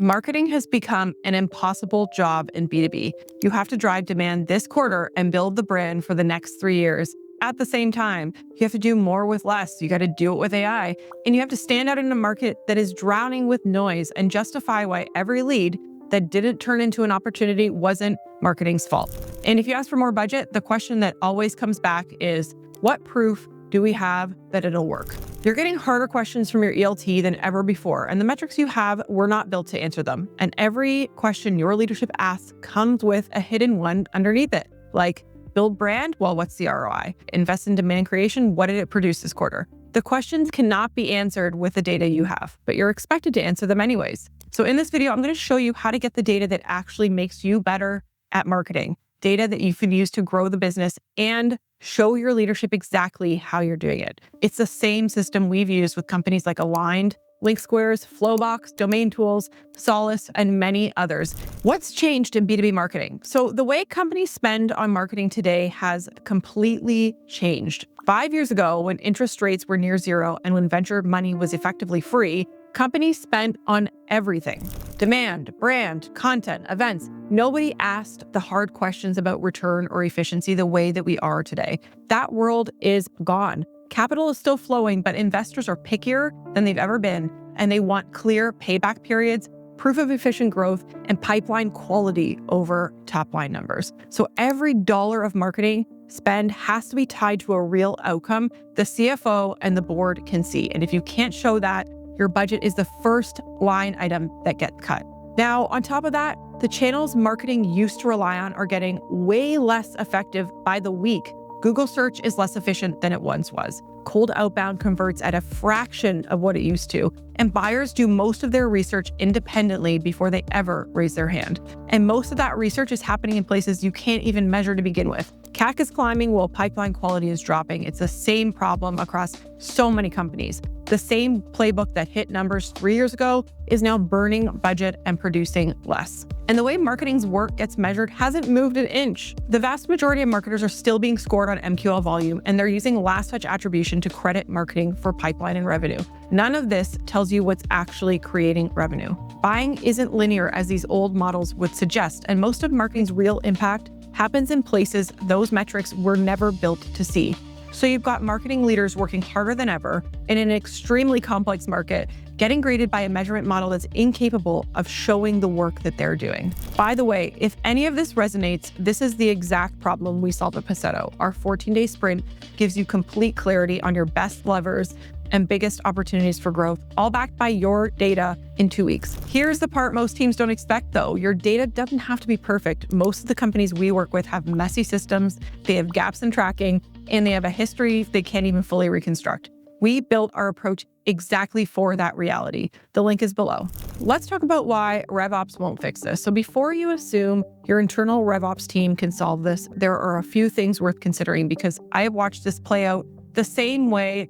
Marketing has become an impossible job in B2B. You have to drive demand this quarter and build the brand for the next 3 years. At the same time, you have to do more with less. You got to do it with AI. And you have to stand out in a market that is drowning with noise and justify why every lead that didn't turn into an opportunity wasn't marketing's fault. And if you ask for more budget, the question that always comes back is, what proof do we have that it'll work? You're getting harder questions from your ELT than ever before, and the metrics you have were not built to answer them. And every question your leadership asks comes with a hidden one underneath it, like build brand, well, what's the ROI? Invest in demand creation, what did it produce this quarter? The questions cannot be answered with the data you have, but you're expected to answer them anyways. So in this video, I'm going to show you how to get the data that actually makes you better at marketing, data that you can use to grow the business and show your leadership exactly how you're doing it. It's the same system we've used with companies like Aligned, LinkSquares, Flowbox, Domain Tools, Solace, and many others. What's changed in B2B marketing? So the way companies spend on marketing today has completely changed. 5 years ago, when interest rates were near zero and when venture money was effectively free, companies spent on everything: demand, brand, content, events. Nobody asked the hard questions about return or efficiency the way that we are today. That world is gone. Capital is still flowing, but investors are pickier than they've ever been, and they want clear payback periods, proof of efficient growth, and pipeline quality over top-line numbers. So every dollar of marketing spend has to be tied to a real outcome the CFO and the board can see. And if you can't show that, your budget is the first line item that gets cut. Now, on top of that, the channels marketing used to rely on are getting way less effective by the week. Google search is less efficient than it once was. Cold outbound converts at a fraction of what it used to, and buyers do most of their research independently before they ever raise their hand. And most of that research is happening in places you can't even measure to begin with. CAC is climbing while pipeline quality is dropping. It's the same problem across so many companies. The same playbook that hit numbers 3 years ago is now burning budget and producing less. And the way marketing's work gets measured hasn't moved an inch. The vast majority of marketers are still being scored on MQL volume, and they're using last touch attribution to credit marketing for pipeline and revenue. None of this tells you what's actually creating revenue. Buying isn't linear as these old models would suggest, and most of marketing's real impact happens in places those metrics were never built to see. So you've got marketing leaders working harder than ever in an extremely complex market, getting graded by a measurement model that's incapable of showing the work that they're doing. By the way, if any of this resonates, this is the exact problem we solve at Passetto. Our 14-day sprint gives you complete clarity on your best levers and biggest opportunities for growth, all backed by your data in 2 weeks. Here's the part most teams don't expect though. Your data doesn't have to be perfect. Most of the companies we work with have messy systems, they have gaps in tracking, and they have a history they can't even fully reconstruct. We built our approach exactly for that reality. The link is below. Let's talk about why RevOps won't fix this. So before you assume your internal RevOps team can solve this, there are a few things worth considering because I have watched this play out the same way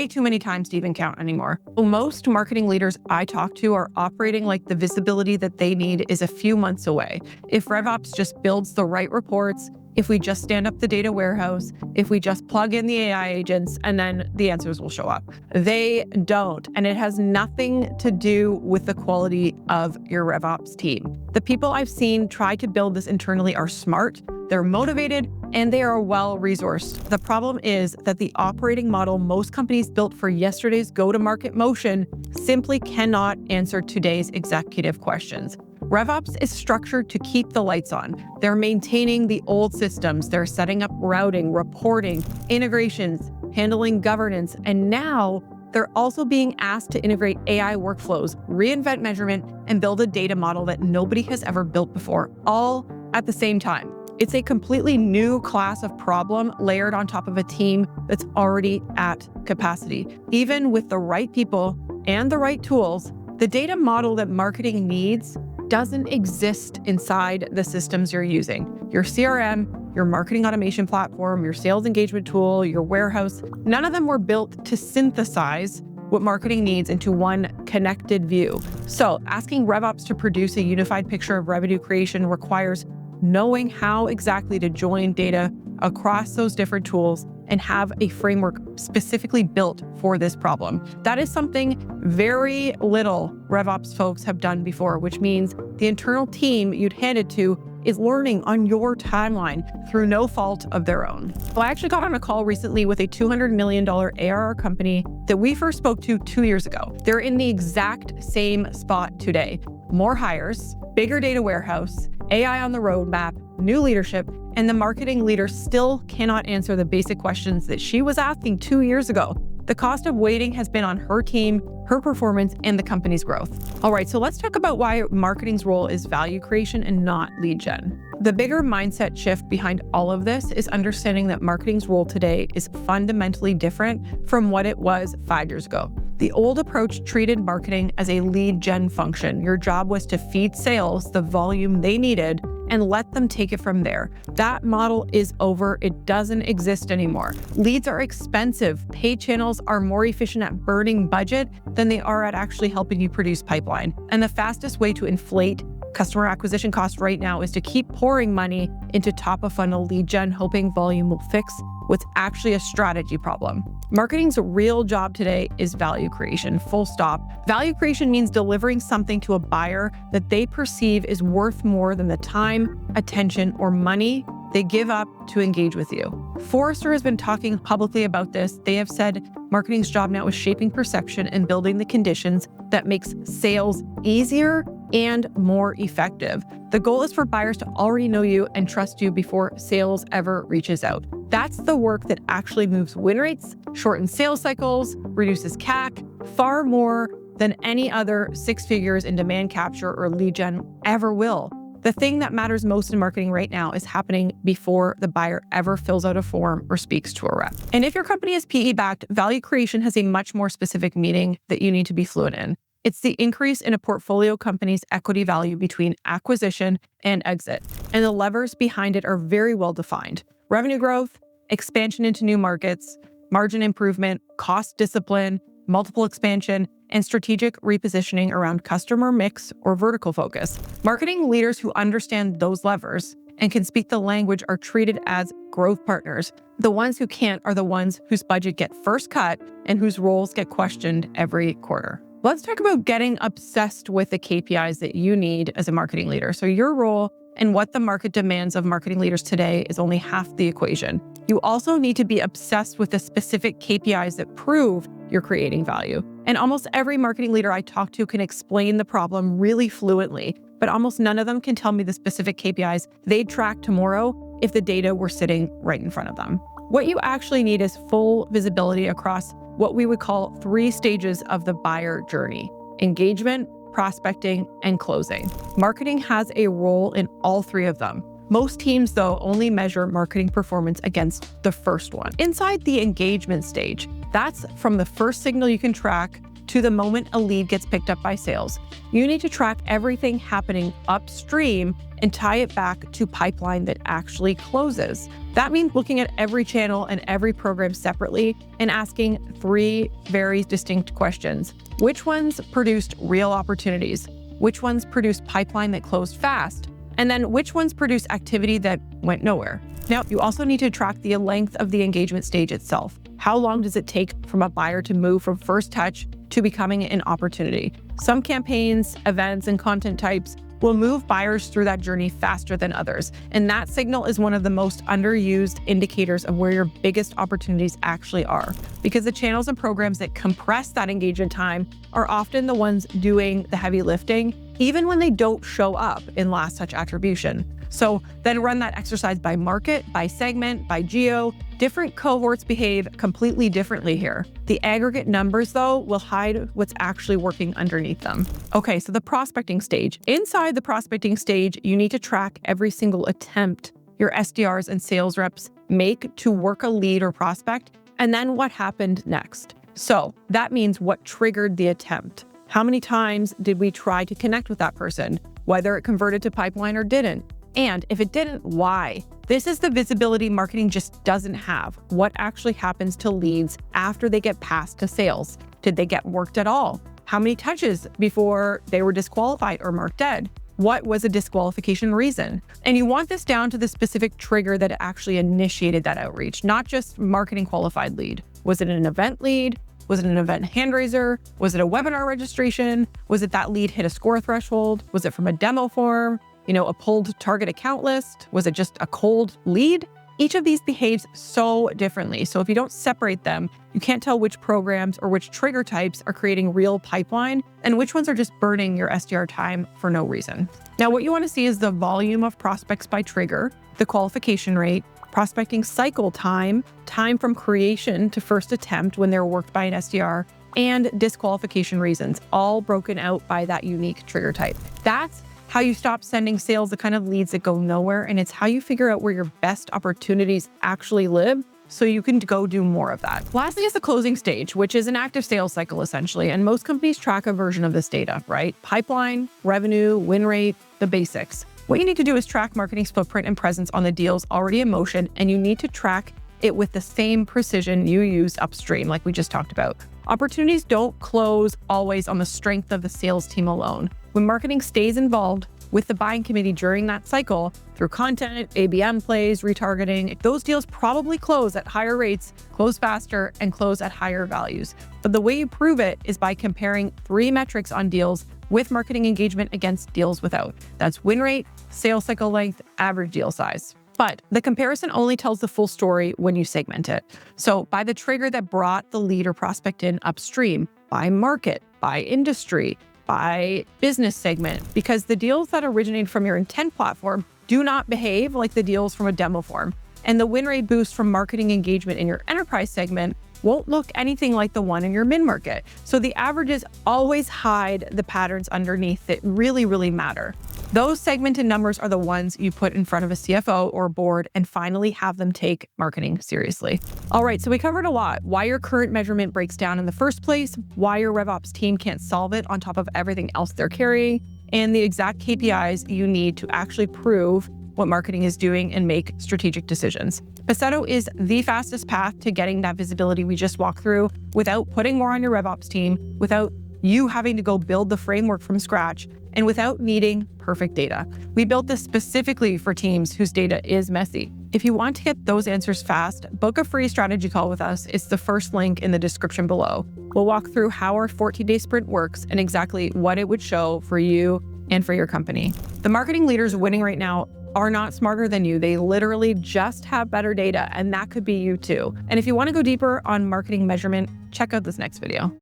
too many times to even count anymore. Most marketing leaders I talk to are operating like the visibility that they need is a few months away. If RevOps just builds the right reports, if we just stand up the data warehouse, if we just plug in the AI agents, and then the answers will show up. They don't, and it has nothing to do with the quality of your RevOps team. The people I've seen try to build this internally are smart, they're motivated, and they are well-resourced. The problem is that the operating model most companies built for yesterday's go-to-market motion simply cannot answer today's executive questions. RevOps is structured to keep the lights on. They're maintaining the old systems. They're setting up routing, reporting, integrations, handling governance, and now they're also being asked to integrate AI workflows, reinvent measurement, and build a data model that nobody has ever built before, all at the same time. It's a completely new class of problem layered on top of a team that's already at capacity. Even with the right people and the right tools, the data model that marketing needs doesn't exist inside the systems you're using. Your CRM, your marketing automation platform, your sales engagement tool, your warehouse, none of them were built to synthesize what marketing needs into one connected view. So asking RevOps to produce a unified picture of revenue creation requires knowing how exactly to join data across those different tools and have a framework specifically built for this problem. That is something very little RevOps folks have done before, which means the internal team you'd hand it to is learning on your timeline through no fault of their own. So I actually got on a call recently with a $200 million ARR company that we first spoke to 2 years ago. They're in the exact same spot today. More hires, bigger data warehouse, AI on the roadmap, new leadership, and the marketing leader still cannot answer the basic questions that she was asking 2 years ago. The cost of waiting has been on her team, her performance, and the company's growth. All right, so let's talk about why marketing's role is value creation and not lead gen. The bigger mindset shift behind all of this is understanding that marketing's role today is fundamentally different from what it was 5 years ago. The old approach treated marketing as a lead gen function. Your job was to feed sales the volume they needed and let them take it from there. That model is over. It doesn't exist anymore. Leads are expensive. Paid channels are more efficient at burning budget than they are at actually helping you produce pipeline. And the fastest way to inflate customer acquisition cost right now is to keep pouring money into top of funnel lead gen, hoping volume will fix what's actually a strategy problem. Marketing's real job today is value creation, full stop. Value creation means delivering something to a buyer that they perceive is worth more than the time, attention, or money they give up to engage with you. Forrester has been talking publicly about this. They have said marketing's job now is shaping perception and building the conditions that makes sales easier and more effective. The goal is for buyers to already know you and trust you before sales ever reaches out. That's the work that actually moves win rates, shortens sales cycles, reduces CAC, far more than any other 6 figures in demand capture or lead gen ever will. The thing that matters most in marketing right now is happening before the buyer ever fills out a form or speaks to a rep. And if your company is PE-backed, value creation has a much more specific meaning that you need to be fluent in. It's the increase in a portfolio company's equity value between acquisition and exit. And the levers behind it are very well defined. Revenue growth, expansion into new markets, margin improvement, cost discipline, multiple expansion, and strategic repositioning around customer mix or vertical focus. Marketing leaders who understand those levers and can speak the language are treated as growth partners. The ones who can't are the ones whose budget get first cut and whose roles get questioned every quarter. Let's talk about getting obsessed with the KPIs that you need as a marketing leader. So your role and what the market demands of marketing leaders today is only half the equation. You also need to be obsessed with the specific KPIs that prove you're creating value. And almost every marketing leader I talk to can explain the problem really fluently, but almost none of them can tell me the specific KPIs they'd track tomorrow if the data were sitting right in front of them. What you actually need is full visibility across what we would call 3 stages of the buyer journey: engagement, prospecting, and closing. Marketing has a role in all 3 of them. Most teams, though, only measure marketing performance against the first one. Inside the engagement stage, that's from the first signal you can track to the moment a lead gets picked up by sales. You need to track everything happening upstream and tie it back to pipeline that actually closes. That means looking at every channel and every program separately and asking 3 very distinct questions. Which ones produced real opportunities? Which ones produced pipeline that closed fast? And then which ones produced activity that went nowhere? Now, you also need to track the length of the engagement stage itself. How long does it take from a buyer to move from first touch to becoming an opportunity? Some campaigns, events, and content types will move buyers through that journey faster than others. And that signal is one of the most underused indicators of where your biggest opportunities actually are, because the channels and programs that compress that engagement time are often the ones doing the heavy lifting, even when they don't show up in last touch attribution. So then run that exercise by market, by segment, by geo. Different cohorts behave completely differently here. The aggregate numbers, though, will hide what's actually working underneath them. Okay, so the prospecting stage. Inside the prospecting stage, you need to track every single attempt your SDRs and sales reps make to work a lead or prospect, and then what happened next. So that means what triggered the attempt. How many times did we try to connect with that person, whether it converted to pipeline or didn't? And if it didn't, why? This is the visibility marketing just doesn't have. What actually happens to leads after they get passed to sales? Did they get worked at all? How many touches before they were disqualified or marked dead? What was a disqualification reason? And you want this down to the specific trigger that actually initiated that outreach, not just marketing qualified lead. Was it an event lead? Was it an event hand raiser? Was it a webinar registration? Was it that lead hit a score threshold? Was it from a demo form? A pulled target account list? Was it just a cold lead? Each of these behaves so differently. So if you don't separate them, you can't tell which programs or which trigger types are creating real pipeline and which ones are just burning your SDR time for no reason. Now, what you want to see is the volume of prospects by trigger, the qualification rate, prospecting cycle time, time from creation to first attempt when they're worked by an SDR, and disqualification reasons, all broken out by that unique trigger type. That's how you stop sending sales the kind of leads that go nowhere, and it's how you figure out where your best opportunities actually live so you can go do more of that. Lastly is the closing stage, which is an active sales cycle essentially, and most companies track a version of this data, right? Pipeline, revenue, win rate, the basics. What you need to do is track marketing's footprint and presence on the deals already in motion, and you need to track it with the same precision you use upstream, like we just talked about. Opportunities don't close always on the strength of the sales team alone. When marketing stays involved with the buying committee during that cycle through content, ABM plays, retargeting, those deals probably close at higher rates, close faster, and close at higher values. But the way you prove it is by comparing 3 metrics on deals with marketing engagement against deals without. That's win rate, sales cycle length, average deal size. But the comparison only tells the full story when you segment it. So by the trigger that brought the lead or prospect in upstream, by market, by industry, by business segment, because the deals that originate from your intent platform do not behave like the deals from a demo form. And the win rate boost from marketing engagement in your enterprise segment won't look anything like the one in your mid-market. So the averages always hide the patterns underneath that really, really matter. Those segmented numbers are the ones you put in front of a CFO or board and finally have them take marketing seriously. All right, so we covered a lot. Why your current measurement breaks down in the first place, why your RevOps team can't solve it on top of everything else they're carrying, and the exact KPIs you need to actually prove what marketing is doing and make strategic decisions. Passetto is the fastest path to getting that visibility we just walked through without putting more on your RevOps team, without you having to go build the framework from scratch, and without needing perfect data. We built this specifically for teams whose data is messy. If you want to get those answers fast, book a free strategy call with us. It's the first link in the description below. We'll walk through how our 14-day sprint works and exactly what it would show for you and for your company. The marketing leaders winning right now are not smarter than you. They literally just have better data, and that could be you too. And if you want to go deeper on marketing measurement, check out this next video.